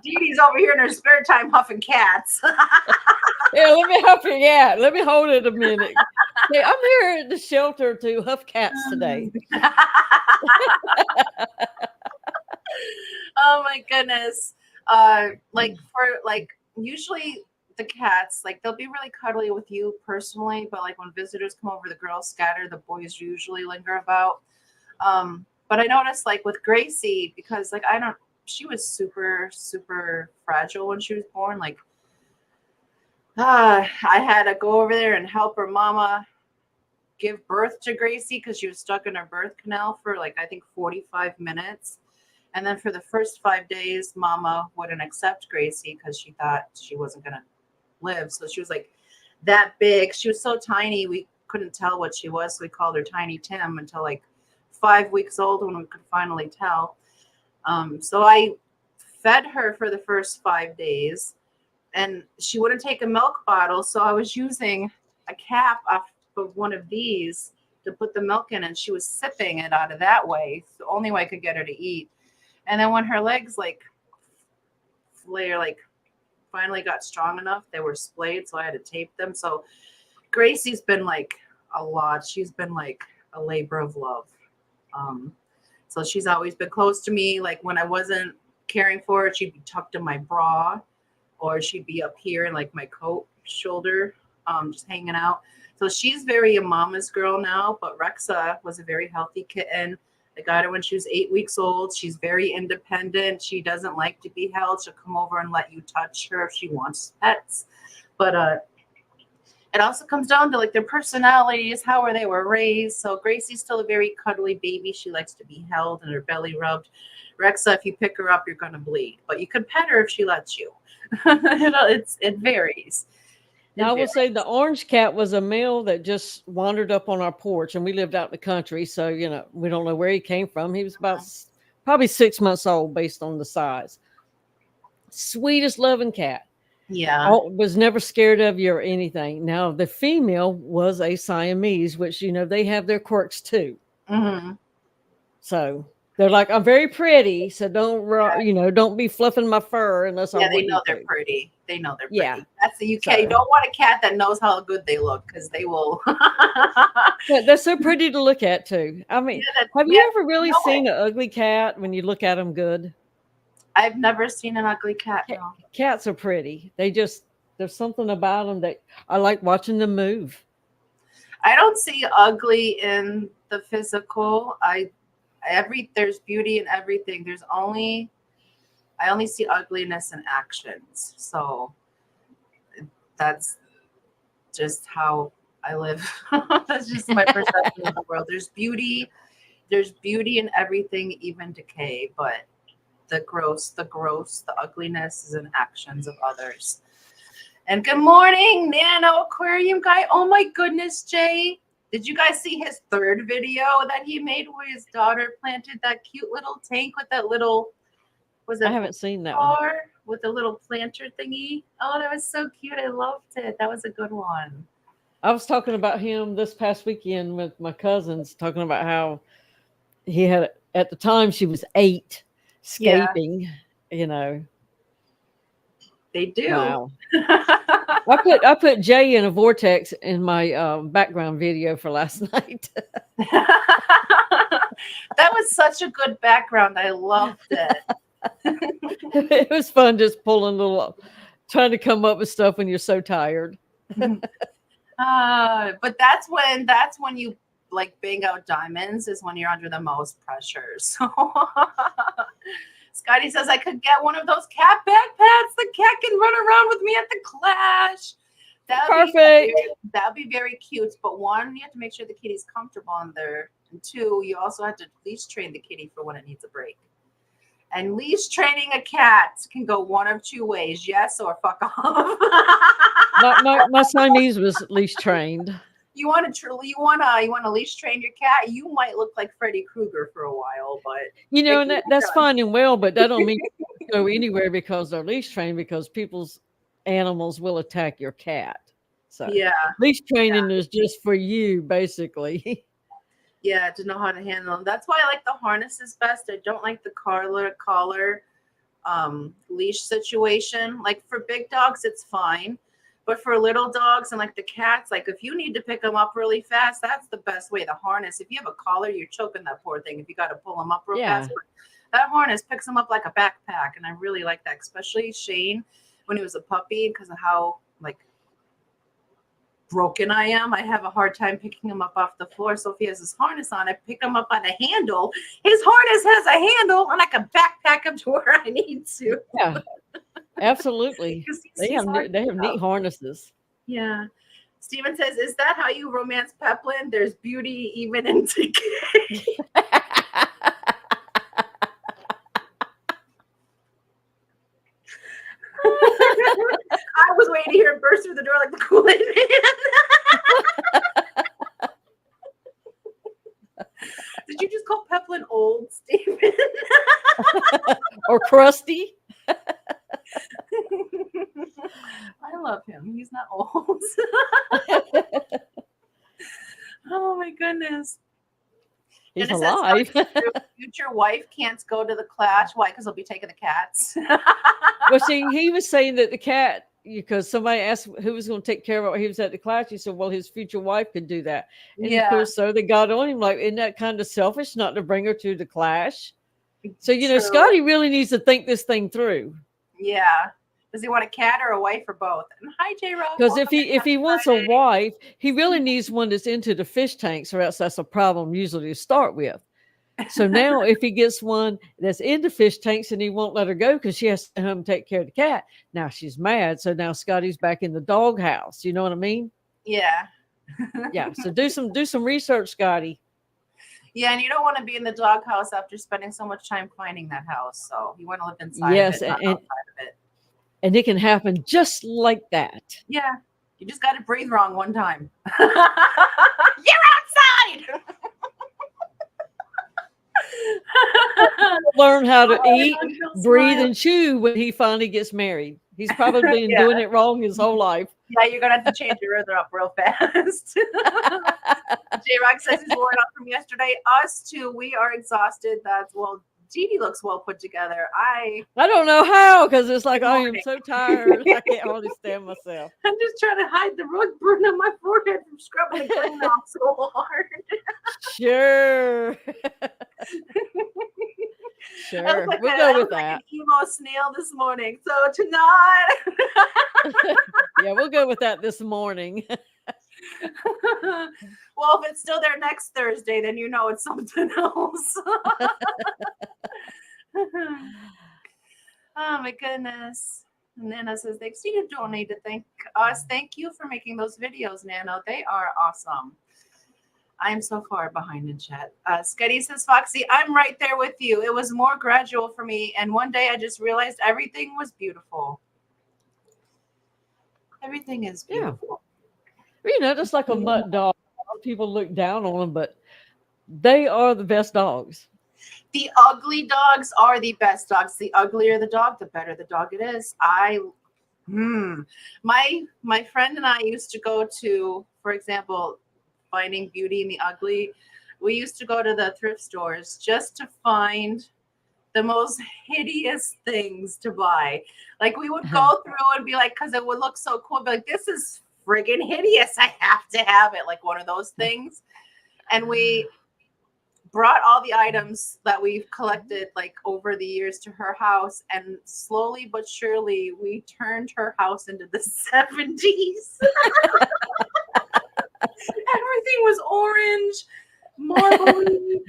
Dee Dee's over here in her spare time huffing cats. Yeah, let me huff your cat. Let me hold it a minute. Hey, I'm here at the shelter to huff cats today. Oh my goodness. Usually the cats, like, they'll be really cuddly with you personally, but like when visitors come over, the girls scatter, the boys usually linger about. But I noticed, like, with Gracie, because like she was super fragile when she was born. Like, I had to go over there and help her mama give birth to Gracie because she was stuck in her birth canal for like, I think 45 minutes. And then for the first 5 days, mama wouldn't accept Gracie because she thought she wasn't going to live. So she was like that big. She was so tiny, we couldn't tell what she was. So we called her Tiny Tim until like 5 weeks old when we could finally tell. So I fed her for the first 5 days and she wouldn't take a milk bottle. So I was using a cap off of one of these to put the milk in, and she was sipping it out of that way. It's the only way I could get her to eat. And then when her legs finally got strong enough, they were splayed, so I had to tape them. So Gracie's been like a lot. She's been like a labor of love. So she's always been close to me. Like when I wasn't caring for her, she'd be tucked in my bra, or she'd be up here in like my coat shoulder, just hanging out. So she's very a mama's girl now, but Rexa was a very healthy kitten. I got her when she was 8 weeks old. She's very independent. She doesn't like to be held. She'll come over and let you touch her if she wants pets. But it also comes down to like their personalities, how they were raised. So Gracie's still a very cuddly baby. She likes to be held and her belly rubbed. Rexa, if you pick her up, you're going to bleed. But you can pet her if she lets you. It varies. Now, I will say the orange cat was a male that just wandered up on our porch, and we lived out in the country. So, we don't know where he came from. He was about probably 6 months old based on the size. Sweetest loving cat. Yeah. Was never scared of you or anything. Now, the female was a Siamese, which, they have their quirks too. Mm-hmm. So they're like, I'm very pretty. So don't be fluffing my fur unless I want you to. Yeah, they know they're pretty. They know they're pretty. Yeah. That's the UK. So, you don't want a cat that knows how good they look because they will. Yeah, they're so pretty to look at too. I mean, have you ever really seen an ugly cat when you look at them good? I've never seen an ugly cat. No. Cats are pretty. There's something about them that I like watching them move. I don't see ugly in the physical. There's beauty in everything. There's only I only see ugliness in actions. So that's just how I live. That's just my perception of the world. There's beauty in everything, even decay, but the ugliness is in actions of others. And good morning, Nano Aquarium guy. Oh my goodness, Jay. Did you guys see his third video that he made where his daughter planted that cute little tank with that little, I haven't seen that one. with the little planter thingy? Oh, that was so cute. I loved it. That was a good one. I was talking about him this past weekend with my cousins, talking about how he had, at the time she was 8, scaping, you know. They do. Wow. I put Jay in a vortex in my background video for last night. That was such a good background. I loved it. It was fun just trying to come up with stuff when you're so tired. But that's when you like bang out diamonds, is when you're under the most pressure. So Scotty says I could get one of those cat backpacks. The cat can run around with me at the Clash. Perfect. That'd be very cute. But one, you have to make sure the kitty's comfortable in there. And 2, you also have to leash train the kitty for when it needs a break. And leash training a cat can go one of 2 ways: yes or fuck off. My Siamese was leash trained. You want to leash train your cat? You might look like Freddy Krueger for a while, but and that's fine and well, but that don't mean you go anywhere because they're leash trained, because people's animals will attack your cat. So yeah, leash training is just for you, basically. Yeah, to know how to handle them. That's why I like the harnesses best. I don't like the collar leash situation. Like for big dogs, it's fine. But for little dogs and like the cats, like if you need to pick them up really fast, that's the best way. The harness, if you have a collar, you're choking that poor thing if you got to pull them up real fast. But that harness picks them up like a backpack. And I really like that, especially Shane when he was a puppy, because of how like broken I am. I have a hard time picking him up off the floor. So if he has his harness on, I pick him up on a handle. His harness has a handle, and I can backpack him to where I need to. Yeah, absolutely. They have neat harnesses. Yeah. Steven says, is that how you romance Peplin? There's beauty even in decay. I was waiting to hear it burst through the door like the Kool-Aid Man. Did you just call Peplin old, Steven? Or crusty? I love him. He's not old. Oh my goodness. He's alive. Future wife can't go to the Clash. Why? Because he'll be taking the cats. Well, see, he was saying that the cat, because somebody asked who was going to take care of it while he was at the Clash. He said, well, his future wife could do that. And of course, so they got on him like, isn't that kind of selfish not to bring her to the Clash? So, Scotty really needs to think this thing through. Yeah. Does he want a cat or a wife or both? And hi, J-Rob. Because if he wants a wife, he really needs one that's into the fish tanks, or else that's a problem usually to start with. So now if he gets one that's into fish tanks and he won't let her go because she has to come take care of the cat, now she's mad. So now Scotty's back in the doghouse. You know what I mean? Yeah. Yeah. So do some research, Scotty. Yeah, and you don't want to be in the doghouse after spending so much time finding that house. So you want to live inside of it, not outside of it. And it can happen just like that. Yeah. You just got to breathe wrong one time. You're outside! Learn how to eat, breathe, and chew when he finally gets married. He's probably been doing it wrong his whole life. Yeah, you're gonna have to change your rhythm up real fast. J-Rock says he's worn out from yesterday. Us too. We are exhausted. Dee looks well put together. I don't know how, because it's like I am so tired. I can't hardly stand myself. I'm just trying to hide the rug burn on my forehead from scrubbing the green off so hard. Sure. Sure. Like we'll go with that. Like an emo snail this morning. So tonight. Yeah, we'll go with that this morning. Well, if it's still there next Thursday, then you know it's something else. Oh my goodness. And Nana says, thanks. You don't need to thank us. Thank you for making those videos, Nana. They are awesome. I'm so far behind in chat. Sketty says, Foxy, I'm right there with you. It was more gradual for me. And one day I just realized everything was beautiful. Everything is beautiful. Just like a mutt dog. People look down on them, but they are the best dogs. The ugly dogs are the best dogs. The uglier the dog, the better the dog it is. My friend and I used to go to, for example, Finding Beauty in the Ugly. We used to go to the thrift stores just to find the most hideous things to buy. Like we would go through and be like, because it would look so cool, be like, this is friggin' hideous. I have to have it. Like one of those things. And we brought all the items that we've collected like over the years to her house, and slowly but surely we turned her house into the 70s. Everything was orange, marbly,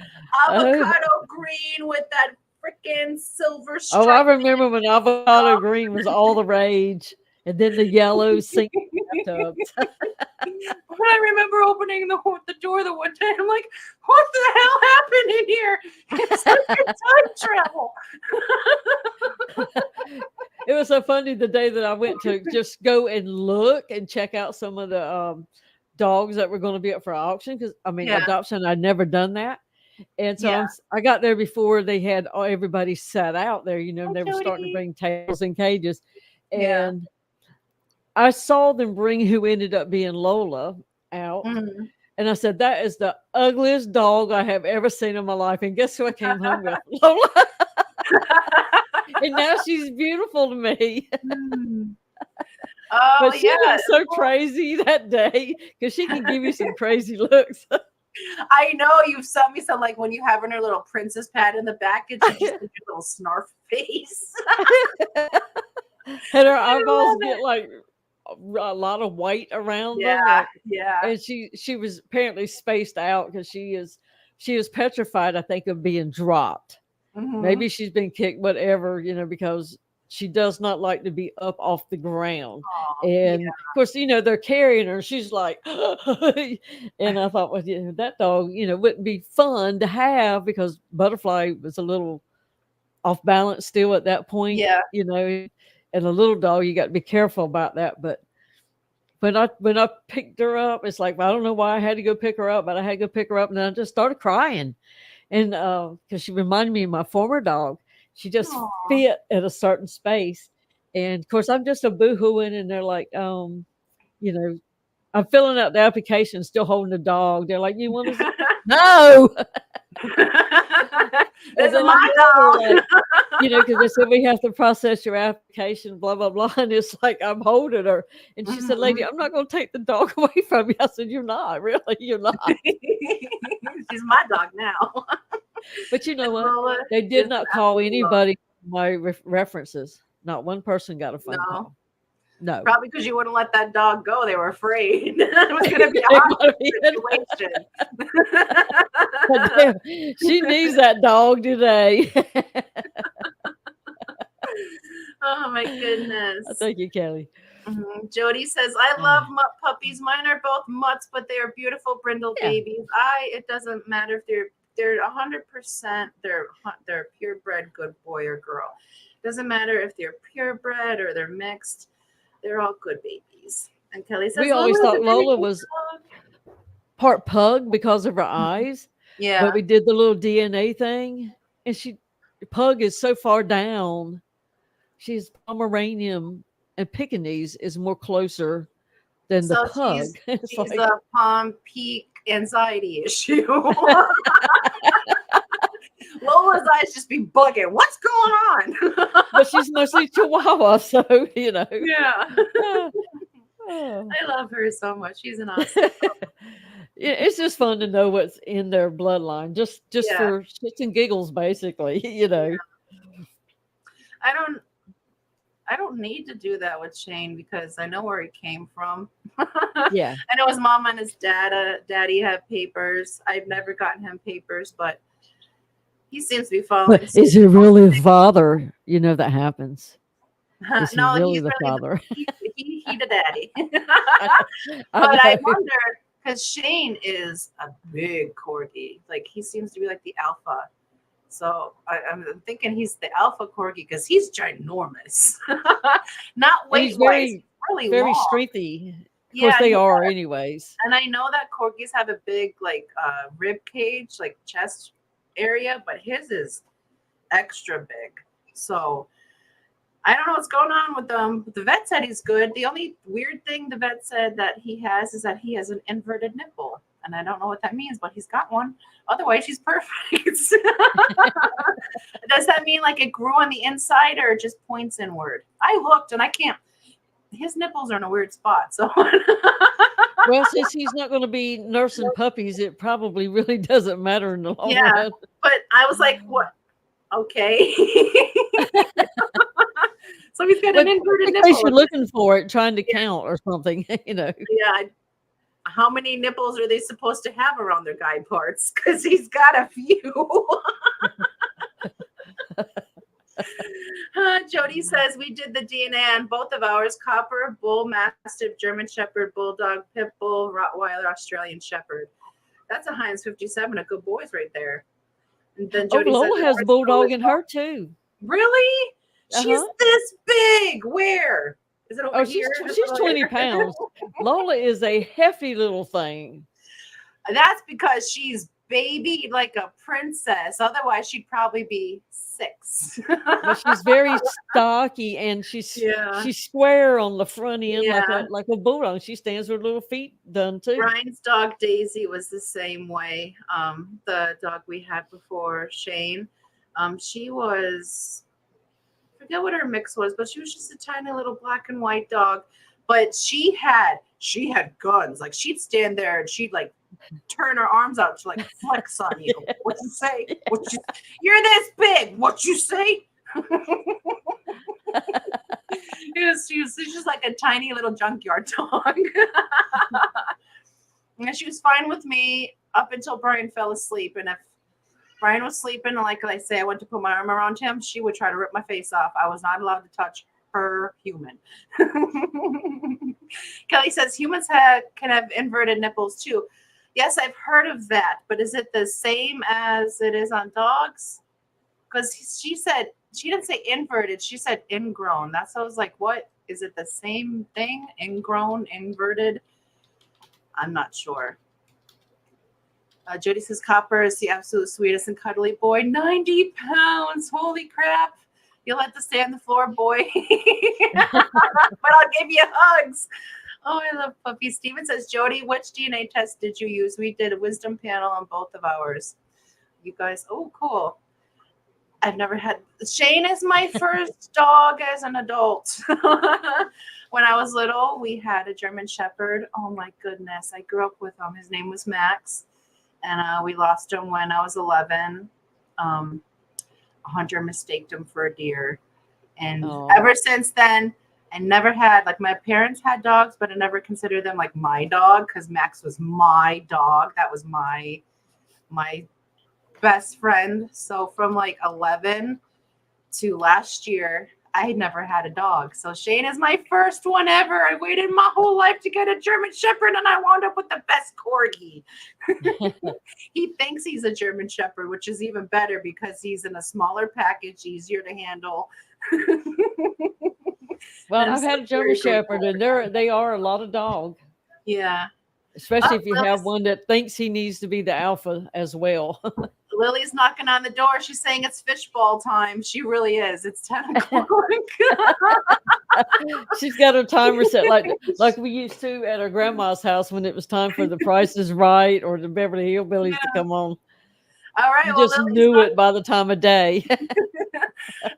avocado green with that freaking silver stripe. Oh, I remember when avocado green was all the rage, and then the yellow sink bathtubs. When I remember opening the door the one day, I'm like, what the hell happened in here? It's like a time travel. It was so funny the day that I went to just go and look and check out some of the dogs that were going to be up for auction. Because, adoption, I'd never done that. And so I got there before they had everybody set out there, and they were starting to bring tails and cages. And I saw them bring who ended up being Lola out. Mm-hmm. And I said, that is the ugliest dog I have ever seen in my life. And guess who I came home with? Lola. And now she's beautiful to me. Oh, but she was so crazy that day because she can give you some crazy looks. I know you've sent me some, like when you have her little princess pad in the back and she just your little snarf face. And her eyeballs get like a lot of white around them. Yeah. And she was apparently spaced out because she is petrified, I think, of being dropped. Mm-hmm. Maybe she's been kicked, whatever, because she does not like to be up off the ground. And of course, they're carrying her. She's like, and I thought, well, that dog, wouldn't be fun to have because Butterfly was a little off balance still at that point. And a little dog, you got to be careful about that. But when I picked her up, it's like, well, I don't know why I had to go pick her up, but I had to go pick her up, and then I just started crying. And because she reminded me of my former dog. She just fit at a certain space. And of course, I'm just a boo-hooing, and they're like, I'm filling out the application, still holding the dog. They're like, you want to? No. This is my dog. Like, because they said we have to process your application, blah, blah, blah. And it's like, I'm holding her. And she said, lady, I'm not going to take the dog away from you. I said, you're not, really, you're not. She's my dog now. But you know what? They did not call anybody my references. Not one person got a phone call. No. Probably because you wouldn't let that dog go. They were afraid. It was going to be a hard situation. She needs that dog today. Oh, my goodness. Thank you, Kelly. Mm-hmm. Jody says, I love mutt puppies. Mine are both mutts, but they are beautiful brindle babies. It doesn't matter if they're 100%, they're purebred good boy or girl. Doesn't matter if they're purebred or they're mixed. They're all good babies. And Kelly says, we always thought Lola was part pug because of her eyes. Yeah. But we did the little DNA thing, and pug is so far down. She's Pomeranian, and Pekingese is more closer than the pug. She's like a Palm Peak anxiety issue. Lola's eyes just be bugging. What's going on? But she's mostly Chihuahua, so Yeah. I love her so much. She's an awesome. It's just fun to know what's in their bloodline, just for shits and giggles, basically. I don't need to do that with Shane because I know where he came from. Yeah. I know his mom and his daddy have papers. I've never gotten him papers, but He seems to be following. But is he really the father? You know that happens. Is he No, really he's the really father? he the daddy. I But I know. wonder because Shane is a big corgi. Like he seems to be like the alpha. So I'm thinking he's the alpha corgi because he's ginormous. Not And he's weight wise, really very long. strengthy. Of course, Yeah, they are, anyways. and I know that corgis have a big like rib cage, like chest area, but his is extra big. So I don't know what's going on with them. The vet said he's good. The only weird thing the vet said that he has is that he has an inverted nipple. And I don't know what that means, but he's got one. Otherwise, he's perfect. Does that mean like it grew on the inside or it just points inward? I looked and I can't. His nipples are in a weird spot. So Well, since he's not going to be nursing puppies, it probably really doesn't matter in the long yeah, run. but I was like, what? Okay. So he's got But an inverted in case nipple. you're looking for it, trying to count or something, Yeah. How many nipples are they supposed to have around their guy parts? Because he's got a few. Jody says we did the DNA on both of ours: Copper, Bull, Mastiff, German Shepherd, Bulldog, Pit Bull, Rottweiler, Australian Shepherd. That's a Heinz 57 of good boys right there. And then Jody Lola says, has Bulldog in her too. Really? She's Uh-huh. this big. Where? Is it over Oh, here? she's 20 pounds. Lola is a hefty little thing. That's because she's baby like a princess. Otherwise, she'd probably be 6. But she's very stocky and she's square on the front end like a bulldog. She stands with her little feet done too. Brian's dog Daisy was the same way. The dog we had before, Shane. She was, I forget what her mix was, but she was just a tiny little black and white dog. But she had guns. Like she'd stand there and she'd like turn her arms out to like flex on you. What you say? You're this big. What you say? She was just like a tiny little junkyard dog. And she was fine with me up until Brian fell asleep. And if Brian was sleeping, like I say, I went to put my arm around him, she would try to rip my face off. I was not allowed to touch her human. Kelly says humans can have inverted nipples too. Yes, I've heard of that, but is it the same as it is on dogs? Because she said, she didn't say inverted, she said ingrown. That's why I was like, what? Is it the same thing? Ingrown, inverted? I'm not sure. Jody says Copper is the absolute sweetest and cuddly boy. 90 pounds. Holy crap. You'll have to stay on the floor, boy. But I'll give you hugs. Oh, I love puppies. Steven says, Jody, which DNA test did you use? We did a wisdom panel on both of ours. You guys, oh, cool. I've never had. Shane is my first dog as an adult. When I was little, we had a German Shepherd. Oh, my goodness. I grew up with him. His name was Max. And we lost him when I was 11. A hunter mistaked him for a deer. And ever since then, I never had, like my parents had dogs, but I never considered them like my dog because Max was my dog. That was my best friend. So from like 11 to last year, I had never had a dog. So Shane is my first one ever. I waited my whole life to get a German Shepherd and I wound up with the best corgi. He thinks he's a German Shepherd, which is even better because he's in a smaller package, easier to handle. Well, I've had a German Shepherd and they are a lot of dog. Yeah. Especially if you have one that thinks he needs to be the alpha as well. Lily's knocking on the door. She's saying it's fishbowl time. She really is. It's 10 o'clock. She's got her timer set like we used to at our grandma's house when it was time for The Price is Right or the Beverly Hillbillies to come on. All right. You just knew it by the time of day.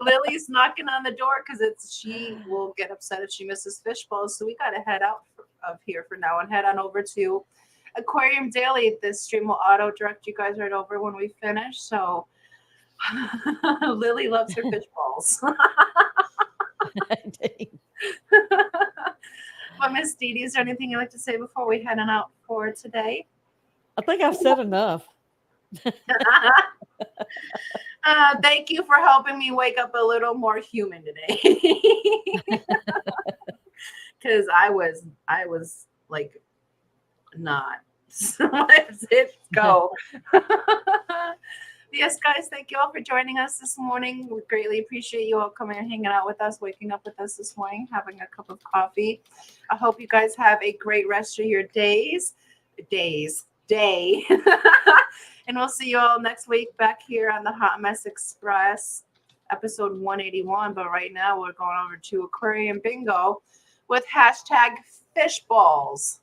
Lily's knocking on the door because she will get upset if she misses fishbowls. So we got to head out of here for now and head on over to Aquarium Daily. This stream will auto direct you guys right over when we finish. So Lily loves her fish balls. But Miss Dee Dee, is there anything you'd like to say before we head on out for today? I think I've said enough. Thank you for helping me wake up a little more human today. Because I was like not. So let's go. Yes, guys, thank you all for joining us this morning. We greatly appreciate you all coming and hanging out with us, waking up with us this morning, having a cup of coffee. I hope you guys have a great rest of your day. And we'll see you all next week back here on the Hot Mess Express, episode 181. But right now we're going over to Aquarium Bingo with hashtag fishballs.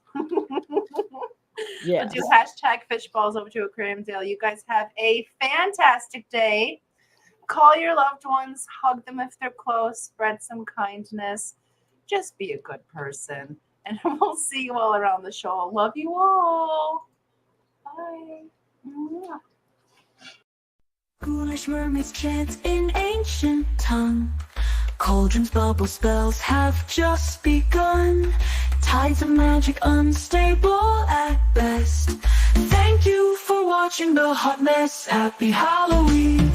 Yeah. We'll do hashtag fishballs over to Aquarium Dale. You guys have a fantastic day. Call your loved ones, hug them if they're close, spread some kindness. Just be a good person. And we'll see you all around the show. Love you all. Bye. Mwah. Ghoulish mermaids chant in ancient tongue. Cauldrons, bubble spells have just begun. Tides of magic unstable at best. Thank you for watching the Hot Mess. Happy Halloween.